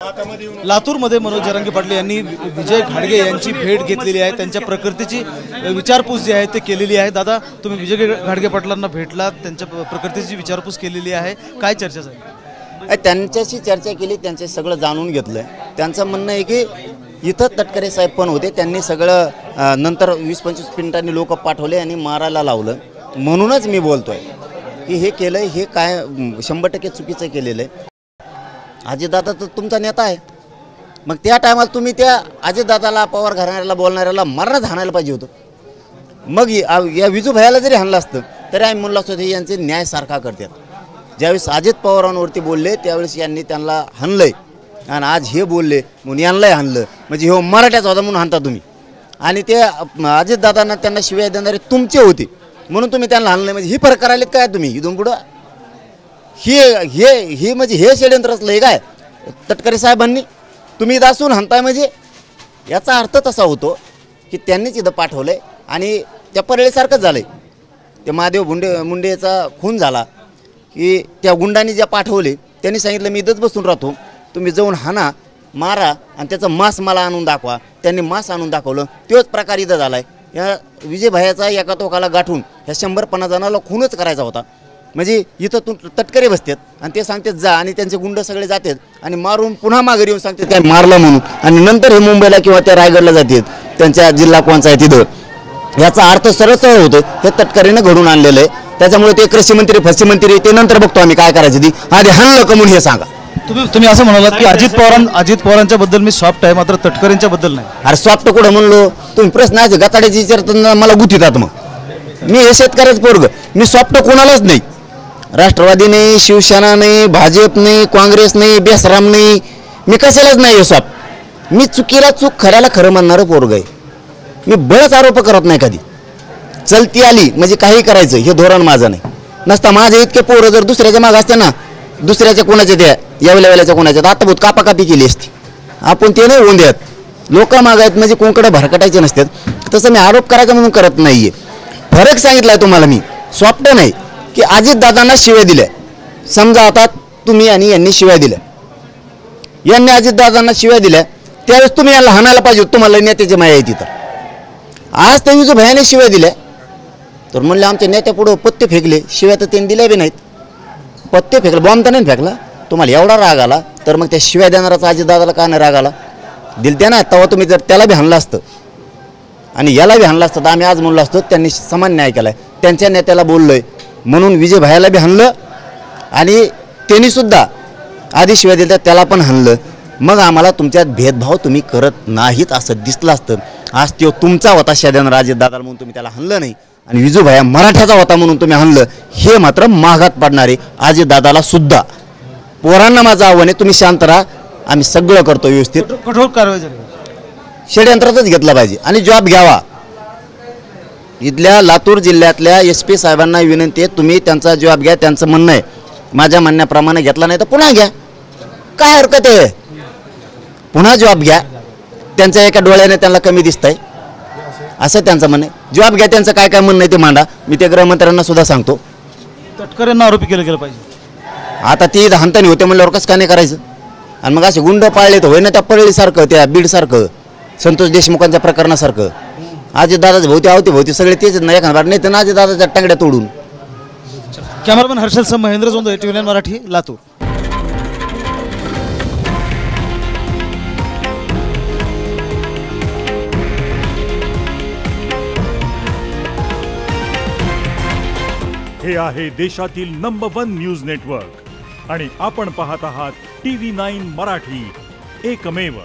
लातूरमध्ये मनोज जरांगे पाटील यांनी विजय घाडगे यांची भेट घेतलेली आहे। त्यांच्या प्रकृतीची विचारपूस जी आहे ते केलेली आहे। दादा, तुम्ही विजय घाडगे पाटलांना भेटलात, त्यांच्या प्रकृतीची विचारपूस केलेली आहे, काय चर्चा झाली? त्यांच्याशी चर्चा केली, त्यांचे सगळं जाणून घेतलं। त्यांचं म्हणणं आहे की इथं तटकरे साहेब पण होते, त्यांनी सगळं नंतर 20-25 मिनिटांनी लोक पाठवले आणि मारायला लावलं। म्हणूनच मी बोलतोय की हे केलं हे काय 100% चुकीचं केलेलं आहे। अजितदादा तर तुमचा नेता आहे, मग त्या टायमाला तुम्ही त्या अजितदादाला, पवार घराण्याला, बोलणाऱ्याला मरणाच हाणायला पाहिजे होतं। मग या विजू भैयाला जरी हाणलं असतं तरी आम्ही म्हणलं असतो हे यांचे न्याय सारखा करतात। ज्यावेळेस अजित पवारांवरती बोलले त्यावेळेस यांनी त्यांना हाणलंय आणि आज हे बोलले म्हणून यांनाही हाणलं, म्हणजे हे मराठ्याचा होता म्हणून हाणता तुम्ही। आणि ते अजितदादांना त्यांना शिवाय देणारे तुमचे होते म्हणून तुम्ही त्यांना हाणलं, म्हणजे ही फरक करायला काय तुम्ही इथून पुढं? हे म्हणजे हे षडयंत्र असलं हे काय तटकरे साहेबांनी तुम्ही इथं असून हाणताय, म्हणजे याचा अर्थ तसा होतो की त्यांनीच इथं पाठवलंय आणि त्या परळीसारखंच झालंय। ते महादेव मुंडेचा खून झाला की त्या गुंडांनी ज्या पाठवले त्यांनी सांगितलं मी इथंच बसून राहतो, तुम्ही जाऊन हाना, मारा आणि त्याचं मांस मला आणून दाखवा। त्यांनी मांस आणून दाखवलं, तोच प्रकार इथं झाला आहे। या विजय भैयाचा एका टोकाला गाठून ह्या 150 जणांना खूनच करायचा होता। म्हणजे इथं तटकरे बसतात आणि ते सांगतात जा, आणि त्यांचे गुंड सगळे जातात आणि मारून पुन्हा माघारी येऊन सांगतात काय मारलं म्हणून, आणि नंतर हे मुंबईला किंवा त्या रायगडला जातात त्यांच्या जिल्हा कोणचा आहे तिथं। याचा अर्थ सरळ सरळ होतो, हे तटकरेनं घडून आणलेलं आहे। त्याच्यामुळे ते कृषी मंत्री, फसी मंत्री ते नंतर बघतो आम्ही काय करायचं ती, आधी हाणलं का म्हणून हे सांगा। तुम्ही असं म्हणालात की अजित पवारांच्या बद्दल मी सॉफ्ट आहे, मात्र तटकरेंच्या बद्दल नाही। अरे सॉफ्ट कुठं म्हणलो? तुम्ही प्रश्न आहे गताड्याची विचारताना मला गुतीतात। मग मी हे शेतकऱ्याचं पोरग, मी सॉफ्ट कोणालाच नाही। राष्ट्रवादी नाही, शिवसेना नाही, भाजप नाही, काँग्रेस नाही, बेसराम नाही, मी कशालाच नाही सॉफ्ट। मी चुकीला चूक, खऱ्याला खरं म्हणणारं पोरग आहे। मी बळच आरोप करत नाही कधी। चलती आली म्हणजे काही करायचं हे धोरण माझं नाही। नसता माझे इतके पोरं जर दुसऱ्याच्या मागं असते ना, दुसऱ्याच्या कोणाच्या त्या यावेळेच्या कोणाच्या आता बहुत कापाकापी केली असती। आपण ते नाही होऊन द्यात, लोक मागायत म्हणजे कोणकडे भरकटायचे नसतात। तसं मी आरोप करायचा म्हणून करत नाहीये। फरक सांगितलाय तुम्हाला मी, सॉफ्ट नाही की अजितदादांना शिव्या दिल्या। समजा आता तुम्ही आणि यांनी शिव्या दिल्या, यांनी अजितदादांना शिव्या दिल्या, त्यावेळेस तुम्ही यांना हाणायला पाहिजे, तुम्हाला नेत्याची माया येते। तर आज त्यांनी जो भयाने शिव्या दिल्या तर म्हणले आमच्या नेत्या पुढं पत्ते फेकले, शिव्या तर त्यांनी दिल्या बी नाहीत, पत्ते फेकले, बॉम्ब तर नाही फेकला। तुम्हाला एवढा राग आला तर मग त्या शिव्या देणाराचा अजितदादाला का नाही राग आला? दिलत्या ना, तेव्हा तुम्ही जर त्याला बी हाणलं असतं आणि याला बी हाणलं असतं तर आम्ही आज म्हणलो असतो त्यांनी समान न्याय केलाय, त्यांच्या नेत्याला बोललोय म्हणून विजय भैयाला बी हाणलं आणि त्यांनी सुद्धा आधी शिव्या दिल्या त्याला पण हाणलं। मग आम्हाला तुमच्यात भेदभाव तुम्ही करत नाहीत असं दिसलं असतं। आज तो तुमचा होता शेद्यानं अजितदादाला म्हणून तुम्ही त्याला हाणलं नाही, आणि विजू भैया मराठ्याचा होता म्हणून तुम्ही हाणलं, हे मात्र मागात पडणारे अजितदादाला सुद्धा। पोरांना माझं आव्हान आहे, तुम्ही शांत राहा, आम्ही सगळं करतो व्यवस्थित। कठोर कारवाई षडयंत्रातच घेतला पाहिजे आणि जॉब घ्यावा। इथल्या लातूर जिल्ह्यातल्या SP साहेबांना विनंती आहे, तुम्ही त्यांचा जॉब घ्या। त्यांचं म्हणणं आहे माझ्या म्हणण्याप्रमाणे घेतला नाही तर पुन्हा घ्या, काय हरकत आहे? पुन्हा जॉब घ्या, त्यांच्या एका डोळ्याने त्यांना कमी दिसतंय असं त्यांचं म्हणणं आहे। जॉब घ्या, त्यांचं काय काय म्हणणं आहे ते मांडा, मी ते गृहमंत्र्यांना सुद्धा सांगतो। तटकरेंना आरोपी केलं गेलं पाहिजे। आता ती हाणतानी होते म्हणल्यावर कसं काय नाही करायचं? आणि मग असे गुंड पाळले तर होय ना, त्या परळीसारखं, त्या बीडसारखं, संतोष देशमुखांच्या प्रकरणासारखं। अजितदादाचे भोवती सगळे तेच नाही, एखादा नाही तर अजितदादाच्या टांगड्या तोडून। कॅमेरामॅन हर्षल सह महेंद्र जोंधळे, TV9 मराठी, लातूर। हे आहे देशातील नंबर 1 न्यूज नेटवर्क आणि आपण पाहत आहात TV9 मराठी, एकमेव।